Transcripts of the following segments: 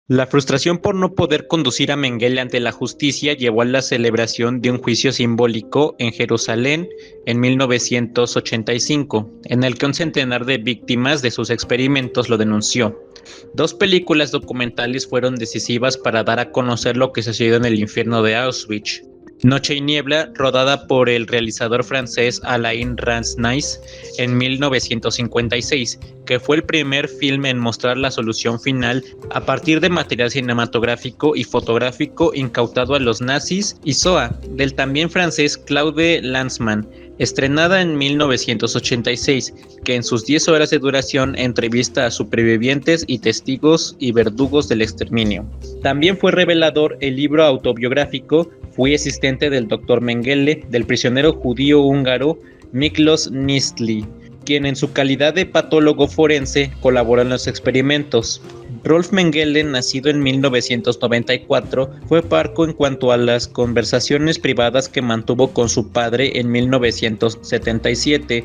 La frustración por no poder conducir a Mengele ante la justicia llevó a la celebración de un juicio simbólico en Jerusalén en 1985, en el que un centenar de víctimas de sus experimentos lo denunció. Dos películas documentales fueron decisivas para dar a conocer lo que sucedió en el infierno de Auschwitz. Noche y Niebla, rodada por el realizador francés Alain Resnais en 1956, que fue el primer filme en mostrar la solución final a partir de material cinematográfico y fotográfico incautado a los nazis, y Shoah, del también francés Claude Lanzmann, estrenada en 1986, que en sus 10 horas de duración entrevista a supervivientes y testigos y verdugos del exterminio. También fue revelador el libro autobiográfico Fui asistente del Dr. Mengele, del prisionero judío húngaro Miklos Nistli, quien en su calidad de patólogo forense colaboró en los experimentos. Rolf Mengele, nacido en 1994, fue parco en cuanto a las conversaciones privadas que mantuvo con su padre en 1977,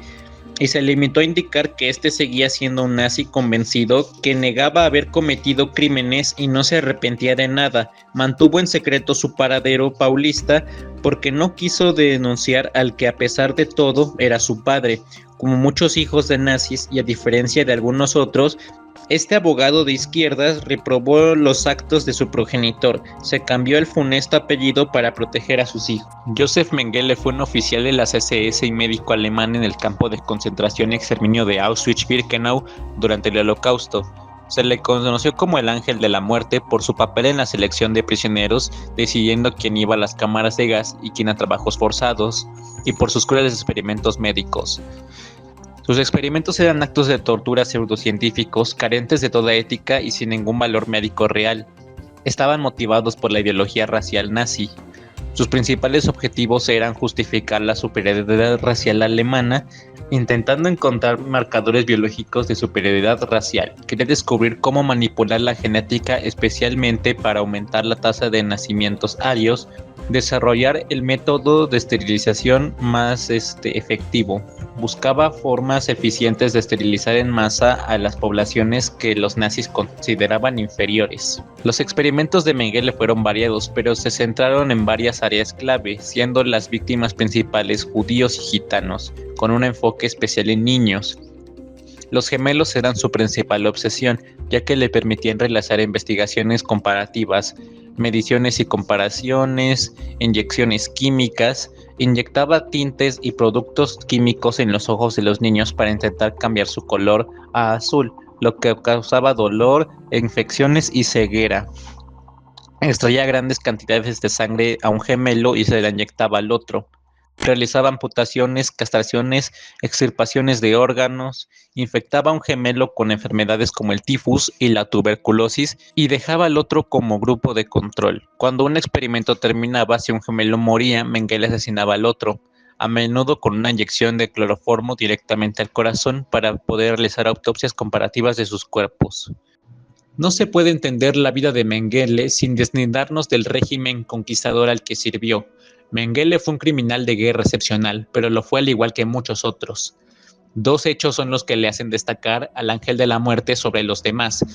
y se limitó a indicar que este seguía siendo un nazi convencido, que negaba haber cometido crímenes y no se arrepentía de nada. Mantuvo en secreto su paradero paulista porque no quiso denunciar al que a pesar de todo era su padre. Como muchos hijos de nazis, y a diferencia de algunos otros, este abogado de izquierdas reprobó los actos de su progenitor, se cambió el funesto apellido para proteger a sus hijos. Josef Mengele fue un oficial de las SS y médico alemán en el campo de concentración y exterminio de Auschwitz-Birkenau durante el Holocausto. Se le conoció como el Ángel de la Muerte por su papel en la selección de prisioneros, decidiendo quién iba a las cámaras de gas y quién a trabajos forzados, y por sus crueles experimentos médicos. Sus experimentos eran actos de tortura pseudocientíficos, carentes de toda ética y sin ningún valor médico real. Estaban motivados por la ideología racial nazi. Sus principales objetivos eran justificar la superioridad racial alemana, intentando encontrar marcadores biológicos de superioridad racial. Quería descubrir cómo manipular la genética, especialmente para aumentar la tasa de nacimientos arios, desarrollar el método de esterilización más efectivo. Buscaba formas eficientes de esterilizar en masa a las poblaciones que los nazis consideraban inferiores. Los experimentos de Mengele fueron variados, pero se centraron en varias áreas clave, siendo las víctimas principales judíos y gitanos, con un enfoque especial en niños. Los gemelos eran su principal obsesión, ya que le permitían realizar investigaciones comparativas, mediciones y comparaciones, inyecciones químicas. Inyectaba tintes y productos químicos en los ojos de los niños para intentar cambiar su color a azul, lo que causaba dolor, infecciones y ceguera. Extraía grandes cantidades de sangre a un gemelo y se la inyectaba al otro. Realizaba amputaciones, castraciones, extirpaciones de órganos, infectaba a un gemelo con enfermedades como el tifus y la tuberculosis y dejaba al otro como grupo de control. Cuando un experimento terminaba, si un gemelo moría, Mengele asesinaba al otro, a menudo con una inyección de cloroformo directamente al corazón para poder realizar autopsias comparativas de sus cuerpos. No se puede entender la vida de Mengele sin deslindarnos del régimen conquistador al que sirvió. Mengele fue un criminal de guerra excepcional, pero lo fue al igual que muchos otros. Dos hechos son los que le hacen destacar al Ángel de la Muerte sobre los demás.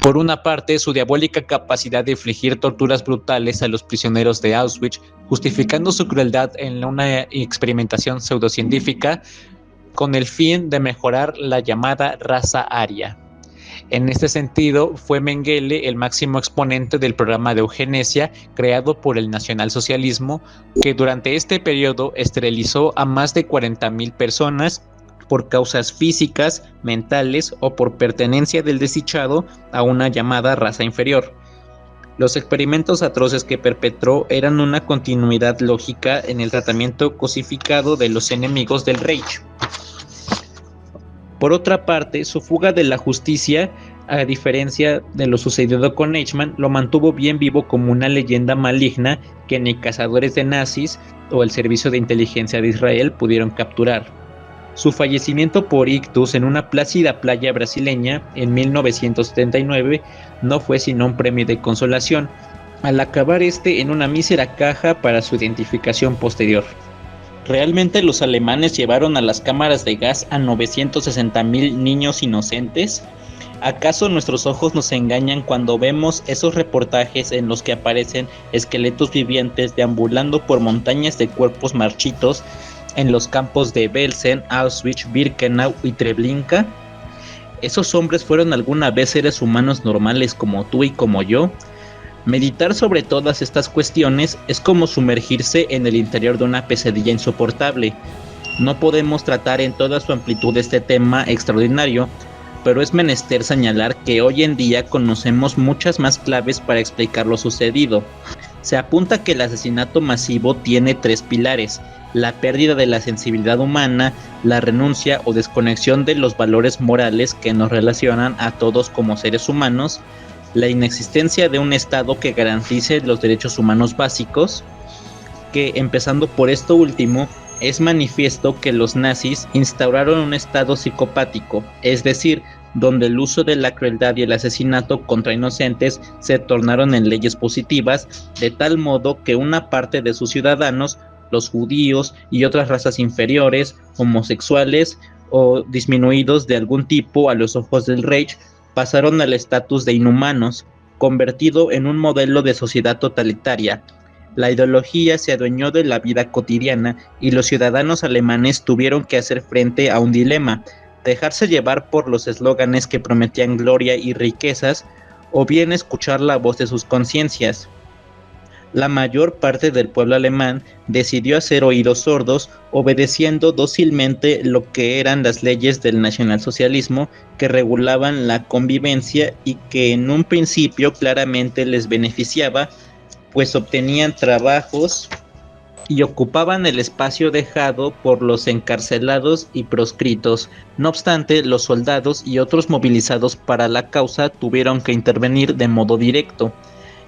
Por una parte, su diabólica capacidad de infligir torturas brutales a los prisioneros de Auschwitz, justificando su crueldad en una experimentación pseudocientífica con el fin de mejorar la llamada raza aria. En este sentido, fue Mengele el máximo exponente del programa de eugenesia creado por el nacionalsocialismo, que durante este periodo esterilizó a más de 40,000 personas por causas físicas, mentales o por pertenencia del desdichado a una llamada raza inferior. Los experimentos atroces que perpetró eran una continuidad lógica en el tratamiento cosificado de los enemigos del Reich. Por otra parte, su fuga de la justicia, a diferencia de lo sucedido con Eichmann, lo mantuvo bien vivo como una leyenda maligna que ni cazadores de nazis o el Servicio de Inteligencia de Israel pudieron capturar. Su fallecimiento por ictus en una plácida playa brasileña en 1979 no fue sino un premio de consolación, al acabar en una mísera caja para su identificación posterior. ¿Realmente los alemanes llevaron a las cámaras de gas a 960,000 niños inocentes? ¿Acaso nuestros ojos nos engañan cuando vemos esos reportajes en los que aparecen esqueletos vivientes deambulando por montañas de cuerpos marchitos en los campos de Belsen, Auschwitz, Birkenau y Treblinka? ¿Esos hombres fueron alguna vez seres humanos normales como tú y como yo? Meditar sobre todas estas cuestiones es como sumergirse en el interior de una pesadilla insoportable. No podemos tratar en toda su amplitud este tema extraordinario, pero es menester señalar que hoy en día conocemos muchas más claves para explicar lo sucedido. Se apunta que el asesinato masivo tiene 3 pilares: la pérdida de la sensibilidad humana, la renuncia o desconexión de los valores morales que nos relacionan a todos como seres humanos, la inexistencia de un Estado que garantice los derechos humanos básicos, que empezando por esto último, es manifiesto que los nazis instauraron un estado psicopático, es decir, donde el uso de la crueldad y el asesinato contra inocentes se tornaron en leyes positivas, de tal modo que una parte de sus ciudadanos, los judíos y otras razas inferiores, homosexuales o disminuidos de algún tipo a los ojos del Reich, pasaron al estatus de inhumanos, convertido en un modelo de sociedad totalitaria. La ideología se adueñó de la vida cotidiana y los ciudadanos alemanes tuvieron que hacer frente a un dilema: dejarse llevar por los eslóganes que prometían gloria y riquezas, o bien escuchar la voz de sus conciencias. La mayor parte del pueblo alemán decidió hacer oídos sordos, obedeciendo dócilmente lo que eran las leyes del nacionalsocialismo que regulaban la convivencia y que en un principio claramente les beneficiaba, pues obtenían trabajos y ocupaban el espacio dejado por los encarcelados y proscritos. No obstante, los soldados y otros movilizados para la causa tuvieron que intervenir de modo directo.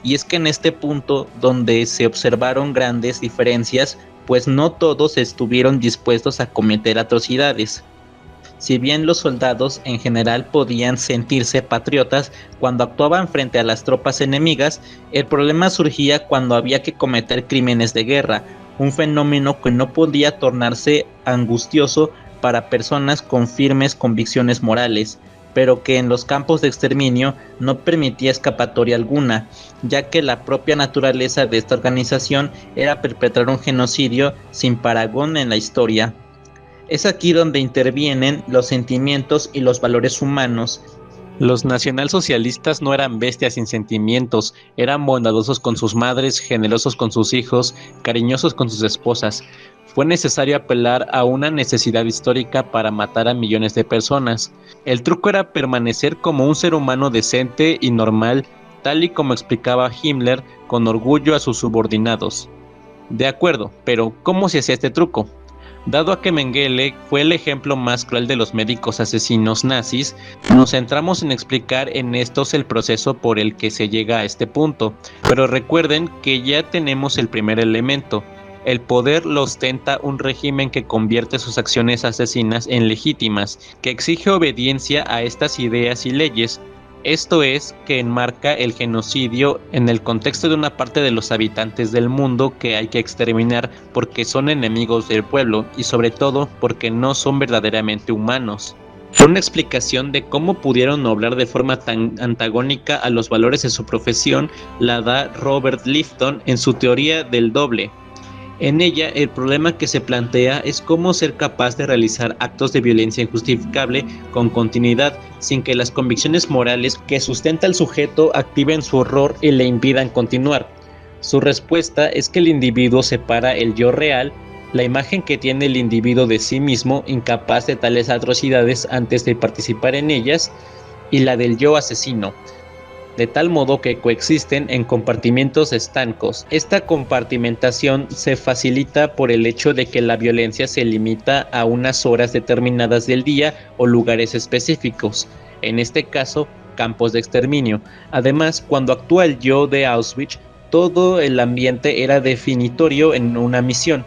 Y es que en este punto donde se observaron grandes diferencias, pues no todos estuvieron dispuestos a cometer atrocidades. Si bien los soldados en general podían sentirse patriotas cuando actuaban frente a las tropas enemigas, el problema surgía cuando había que cometer crímenes de guerra, un fenómeno que no podía tornarse angustioso para personas con firmes convicciones morales, pero que en los campos de exterminio no permitía escapatoria alguna, ya que la propia naturaleza de esta organización era perpetrar un genocidio sin parangón en la historia. Es aquí donde intervienen los sentimientos y los valores humanos. Los nacionalsocialistas no eran bestias sin sentimientos, eran bondadosos con sus madres, generosos con sus hijos, cariñosos con sus esposas. Fue necesario apelar a una necesidad histórica para matar a millones de personas. El truco era permanecer como un ser humano decente y normal, tal y como explicaba Himmler con orgullo a sus subordinados. De acuerdo, pero ¿cómo se hacía este truco? Dado a que Mengele fue el ejemplo más cruel de los médicos asesinos nazis, nos centramos en explicar en estos el proceso por el que se llega a este punto. Pero recuerden que ya tenemos el primer elemento. El poder lo ostenta un régimen que convierte sus acciones asesinas en legítimas, que exige obediencia a estas ideas y leyes. Esto es, que enmarca el genocidio en el contexto de una parte de los habitantes del mundo que hay que exterminar porque son enemigos del pueblo y sobre todo porque no son verdaderamente humanos. Una explicación de cómo pudieron obrar de forma tan antagónica a los valores de su profesión la da Robert Lifton en su teoría del doble. En ella, el problema que se plantea es cómo ser capaz de realizar actos de violencia injustificable con continuidad, sin que las convicciones morales que sustenta el sujeto activen su horror y le impidan continuar. Su respuesta es que el individuo separa el yo real, la imagen que tiene el individuo de sí mismo, incapaz de tales atrocidades antes de participar en ellas, y la del yo asesino, de tal modo que coexisten en compartimentos estancos. Esta compartimentación se facilita por el hecho de que la violencia se limita a unas horas determinadas del día o lugares específicos, en este caso, campos de exterminio. Además, cuando actúa el yo de Auschwitz, todo el ambiente era definitorio en una misión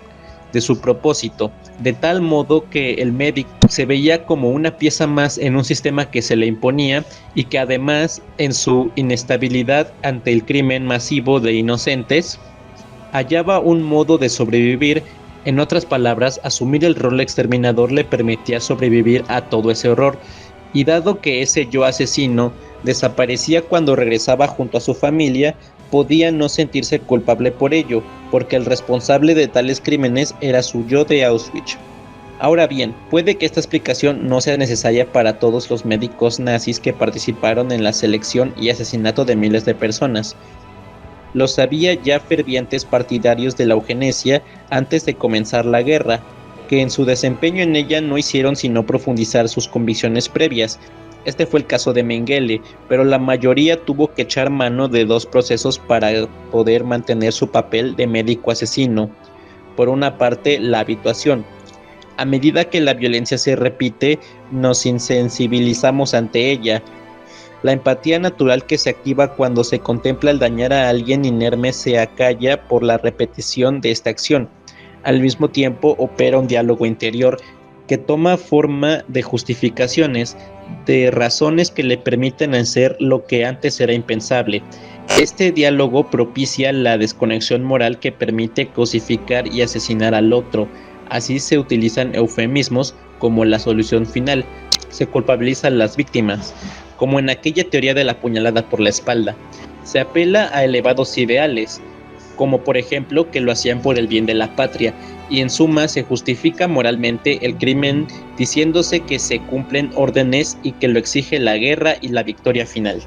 de su propósito, de tal modo que el médico se veía como una pieza más en un sistema que se le imponía y que además, en su inestabilidad ante el crimen masivo de inocentes, hallaba un modo de sobrevivir. En otras palabras, asumir el rol exterminador le permitía sobrevivir a todo ese horror, Y dado que ese yo asesino desaparecía cuando regresaba junto a su familia, podía no sentirse culpable por ello, porque el responsable de tales crímenes era su yo de Auschwitz. Ahora bien, puede que esta explicación no sea necesaria para todos los médicos nazis que participaron en la selección y asesinato de miles de personas. Los había ya fervientes partidarios de la eugenesia antes de comenzar la guerra, que en su desempeño en ella no hicieron sino profundizar sus convicciones previas. Este fue el caso de Mengele, pero la mayoría tuvo que echar mano de dos procesos para poder mantener su papel de médico asesino. Por una parte, la habituación. A medida que la violencia se repite, nos insensibilizamos ante ella. La empatía natural que se activa cuando se contempla el dañar a alguien inerme se acalla por la repetición de esta acción. Al mismo tiempo opera un diálogo interior que toma forma de justificaciones, de razones que le permiten hacer lo que antes era impensable. Este diálogo propicia la desconexión moral que permite cosificar y asesinar al otro. Así se utilizan eufemismos como la solución final. Se culpabilizan las víctimas, como en aquella teoría de la puñalada por la espalda. Se apela a elevados ideales, como por ejemplo que lo hacían por el bien de la patria, y en suma se justifica moralmente el crimen diciéndose que se cumplen órdenes y que lo exige la guerra y la victoria final.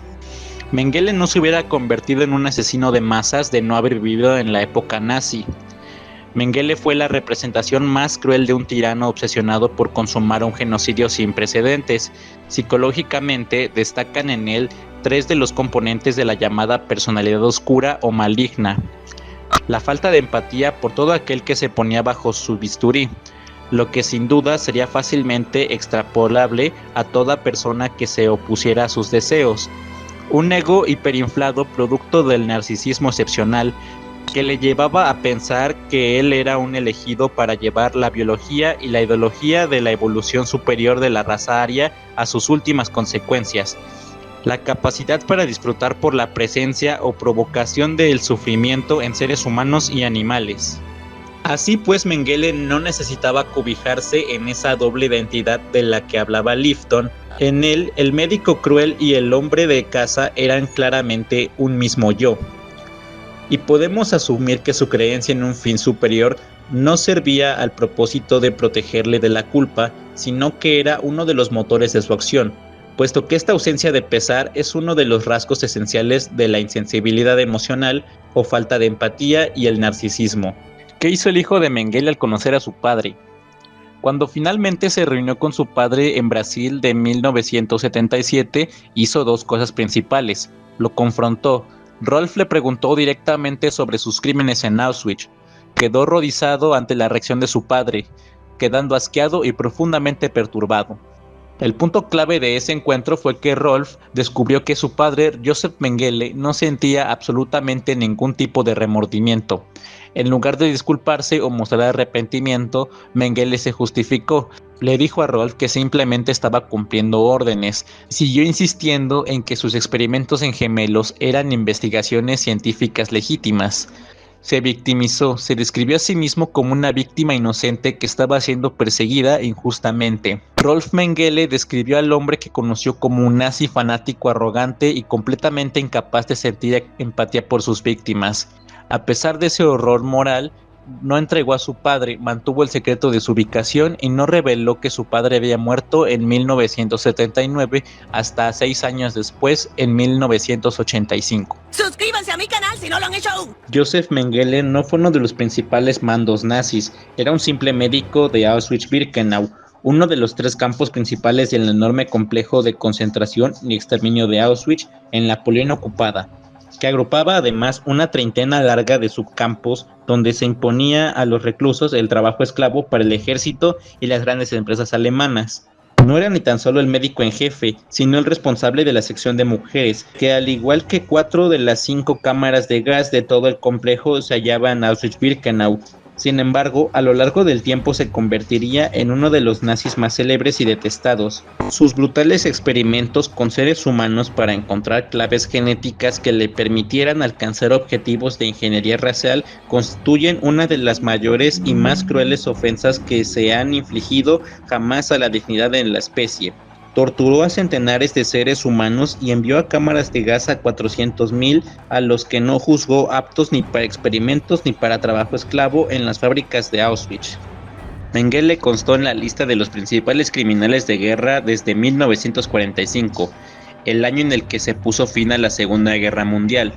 Mengele no se hubiera convertido en un asesino de masas de no haber vivido en la época nazi. Mengele fue la representación más cruel de un tirano obsesionado por consumar un genocidio sin precedentes. Psicológicamente destacan en él tres de los componentes de la llamada personalidad oscura o maligna. La falta de empatía por todo aquel que se ponía bajo su bisturí, lo que sin duda sería fácilmente extrapolable a toda persona que se opusiera a sus deseos. Un ego hiperinflado producto del narcisismo excepcional que le llevaba a pensar que él era un elegido para llevar la biología y la ideología de la evolución superior de la raza aria a sus últimas consecuencias. La capacidad para disfrutar por la presencia o provocación del sufrimiento en seres humanos y animales. Así pues, Mengele no necesitaba cobijarse en esa doble identidad de la que hablaba Lifton. En él, el médico cruel y el hombre de casa eran claramente un mismo yo. Y podemos asumir que su creencia en un fin superior no servía al propósito de protegerle de la culpa, sino que era uno de los motores de su acción, puesto que esta ausencia de pesar es uno de los rasgos esenciales de la insensibilidad emocional o falta de empatía y el narcisismo. ¿Qué hizo el hijo de Mengele al conocer a su padre? Cuando finalmente se reunió con su padre en Brasil de 1977, hizo dos cosas principales. Lo confrontó. Rolf le preguntó directamente sobre sus crímenes en Auschwitz. Quedó horrorizado ante la reacción de su padre, quedando asqueado y profundamente perturbado. El punto clave de ese encuentro fue que Rolf descubrió que su padre, Joseph Mengele, no sentía absolutamente ningún tipo de remordimiento. En lugar de disculparse o mostrar arrepentimiento, Mengele se justificó. Le dijo a Rolf que simplemente estaba cumpliendo órdenes. Siguió insistiendo en que sus experimentos en gemelos eran investigaciones científicas legítimas. Se victimizó, se describió a sí mismo como una víctima inocente que estaba siendo perseguida injustamente. Rolf Mengele describió al hombre que conoció como un nazi fanático arrogante y completamente incapaz de sentir empatía por sus víctimas. A pesar de ese horror moral, no entregó a su padre, mantuvo el secreto de su ubicación y no reveló que su padre había muerto en 1979 hasta 6 años después, en 1985. Suscríbanse a mi canal si no lo han hecho aún. Joseph Mengele no fue uno de los principales mandos nazis, era un simple médico de Auschwitz-Birkenau, uno de los 3 campos principales del enorme complejo de concentración y exterminio de Auschwitz en la Polonia ocupada, que agrupaba además una treintena larga de subcampos donde se imponía a los reclusos el trabajo esclavo para el ejército y las grandes empresas alemanas. No era ni tan solo el médico en jefe, sino el responsable de la sección de mujeres, que al igual que 4 de las 5 cámaras de gas de todo el complejo se hallaban en Auschwitz-Birkenau. Sin embargo, a lo largo del tiempo se convertiría en uno de los nazis más célebres y detestados. Sus brutales experimentos con seres humanos para encontrar claves genéticas que le permitieran alcanzar objetivos de ingeniería racial constituyen una de las mayores y más crueles ofensas que se han infligido jamás a la dignidad de la especie. Torturó a centenares de seres humanos y envió a cámaras de gas a 400.000 a los que no juzgó aptos ni para experimentos ni para trabajo esclavo en las fábricas de Auschwitz. Mengele constó en la lista de los principales criminales de guerra desde 1945, el año en el que se puso fin a la Segunda Guerra Mundial.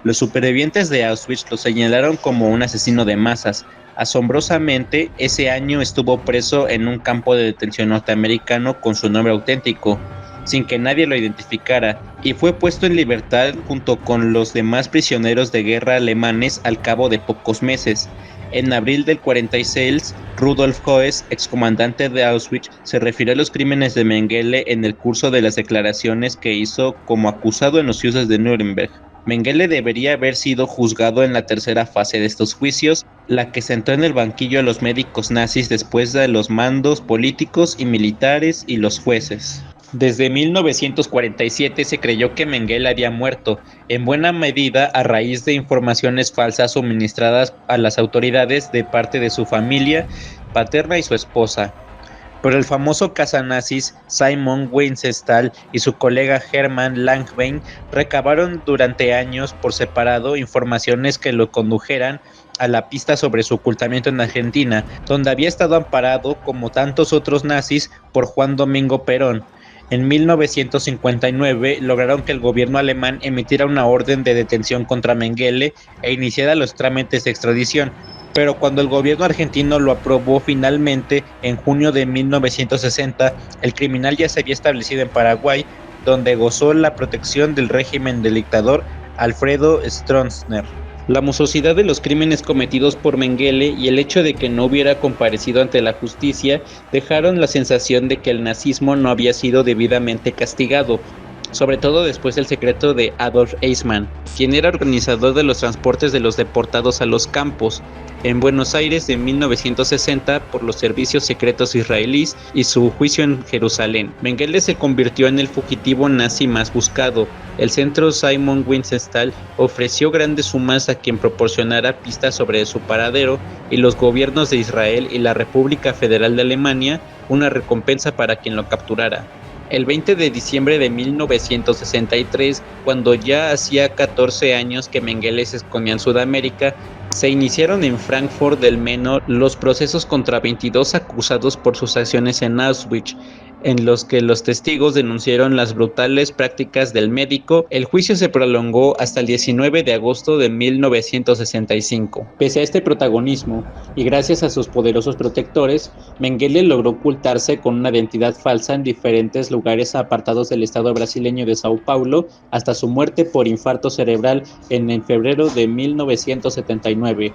Los supervivientes de Auschwitz lo señalaron como un asesino de masas. Asombrosamente, ese año estuvo preso en un campo de detención norteamericano con su nombre auténtico, sin que nadie lo identificara, y fue puesto en libertad junto con los demás prisioneros de guerra alemanes al cabo de pocos meses. En abril del 46, Rudolf Höss, excomandante de Auschwitz, se refirió a los crímenes de Mengele en el curso de las declaraciones que hizo como acusado en los juicios de Nuremberg. Mengele debería haber sido juzgado en la tercera fase de estos juicios, la que sentó en el banquillo a los médicos nazis después de los mandos políticos y militares y los jueces. Desde 1947 se creyó que Mengele había muerto, en buena medida a raíz de informaciones falsas suministradas a las autoridades de parte de su familia paterna y su esposa. Pero el famoso cazanazis Simon Wiesenthal y su colega Hermann Langbein recabaron durante años por separado informaciones que lo condujeran a la pista sobre su ocultamiento en Argentina, donde había estado amparado, como tantos otros nazis, por Juan Domingo Perón. En 1959 lograron que el gobierno alemán emitiera una orden de detención contra Mengele e iniciara los trámites de extradición. Pero cuando el gobierno argentino lo aprobó finalmente en junio de 1960, el criminal ya se había establecido en Paraguay, donde gozó la protección del régimen del dictador Alfredo Stroessner. La monstruosidad de los crímenes cometidos por Mengele y el hecho de que no hubiera comparecido ante la justicia dejaron la sensación de que el nazismo no había sido debidamente castigado, sobre todo después del secreto de Adolf Eichmann, quien era organizador de los transportes de los deportados a los campos en Buenos Aires de 1960 por los servicios secretos israelíes y su juicio en Jerusalén. Mengele se convirtió en el fugitivo nazi más buscado. El centro Simon Wiesenthal ofreció grandes sumas a quien proporcionara pistas sobre su paradero, y los gobiernos de Israel y la República Federal de Alemania una recompensa para quien lo capturara. El 20 de diciembre de 1963, cuando ya hacía 14 años que Mengele se escondía en Sudamérica, se iniciaron en Frankfurt del Meno los procesos contra 22 acusados por sus acciones en Auschwitz, en los que los testigos denunciaron las brutales prácticas del médico. El juicio se prolongó hasta el 19 de agosto de 1965. Pese a este protagonismo, y gracias a sus poderosos protectores, Mengele logró ocultarse con una identidad falsa en diferentes lugares apartados del estado brasileño de Sao Paulo hasta su muerte por infarto cerebral en febrero de 1979.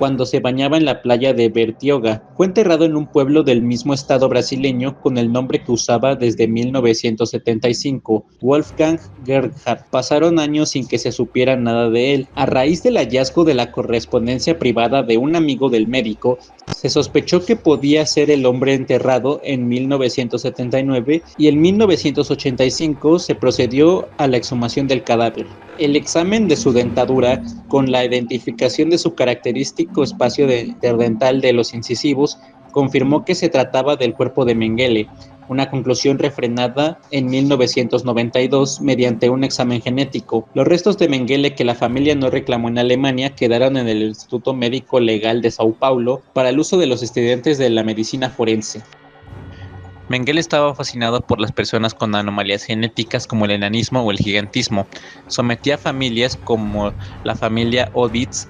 Cuando se bañaba en la playa de Bertioga. Fue enterrado en un pueblo del mismo estado brasileño con el nombre que usaba desde 1975, Wolfgang Gerhardt. Pasaron años sin que se supiera nada de él. A raíz del hallazgo de la correspondencia privada de un amigo del médico, se sospechó que podía ser el hombre enterrado en 1979 y en 1985 se procedió a la exhumación del cadáver. El examen de su dentadura, con la identificación de su característico espacio interdental de los incisivos, confirmó que se trataba del cuerpo de Mengele, una conclusión refrenada en 1992 mediante un examen genético. Los restos de Mengele que la familia no reclamó en Alemania quedaron en el Instituto Médico Legal de Sao Paulo para el uso de los estudiantes de la medicina forense. Mengele estaba fascinado por las personas con anomalías genéticas como el enanismo o el gigantismo. Sometía a familias como la familia Oditz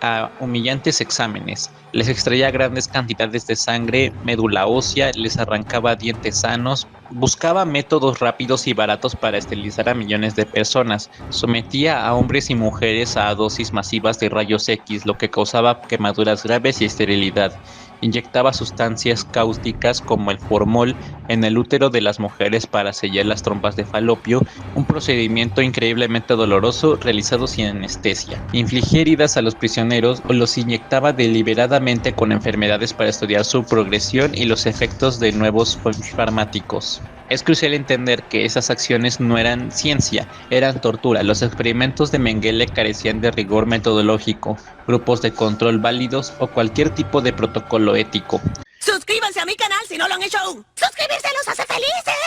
a humillantes exámenes. Les extraía grandes cantidades de sangre, médula ósea, les arrancaba dientes sanos, buscaba métodos rápidos y baratos para esterilizar a millones de personas. Sometía a hombres y mujeres a dosis masivas de rayos X, lo que causaba quemaduras graves y esterilidad. Inyectaba sustancias cáusticas como el formol en el útero de las mujeres para sellar las trompas de falopio, un procedimiento increíblemente doloroso realizado sin anestesia. Infligía heridas a los prisioneros o los inyectaba deliberadamente con enfermedades para estudiar su progresión y los efectos de nuevos farmáticos. Es crucial entender que esas acciones no eran ciencia, eran tortura. Los experimentos de Mengele carecían de rigor metodológico, grupos de control válidos o cualquier tipo de protocolo ético. Suscríbanse a mi canal si no lo han hecho aún. ¡Suscribirse los hace felices!